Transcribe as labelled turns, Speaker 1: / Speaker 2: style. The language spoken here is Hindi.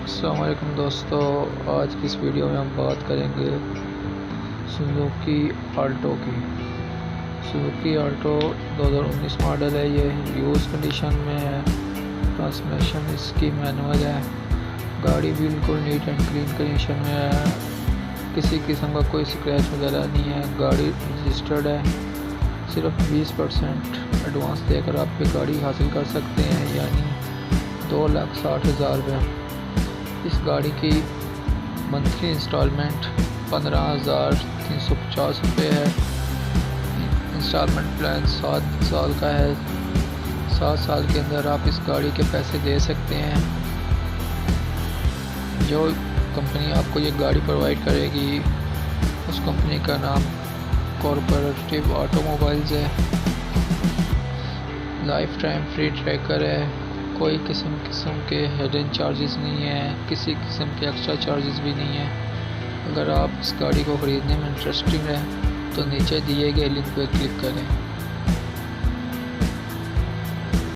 Speaker 1: अस्सलाम वालेकुम दोस्तों, आज की इस वीडियो में हम बात करेंगे सुजुकी आल्टो की। सुजुकी आल्टो 2019 मॉडल है। ये यूज़ कंडीशन में है। ट्रांसमिशन इसकी मैनुअल है। गाड़ी बिल्कुल नीट एंड क्लीन कंडीशन में है। किसी किस्म का कोई स्क्रैच वगैरह नहीं है। गाड़ी रजिस्टर्ड है। सिर्फ 20% एडवांस देकर आप ये गाड़ी हासिल कर सकते हैं, यानी 2,60,000 रुपये। इस गाड़ी की मंथली इंस्टॉलमेंट 15,350 रुपये है। इंस्टॉलमेंट प्लान 7 साल का है। 7 साल के अंदर आप इस गाड़ी के पैसे दे सकते हैं। जो कंपनी आपको ये गाड़ी प्रोवाइड करेगी उस कंपनी का नाम कॉर्पोरेटिव ऑटोमोबाइल्स है। लाइफ टाइम फ्री ट्रैकर है। कोई किस्म के हिडन चार्जेस नहीं है। किसी किस्म के एक्स्ट्रा चार्जेस भी नहीं है। अगर आप इस गाड़ी को ख़रीदने में इंटरेस्टेड हैं तो नीचे दिए गए लिंक पर क्लिक करें।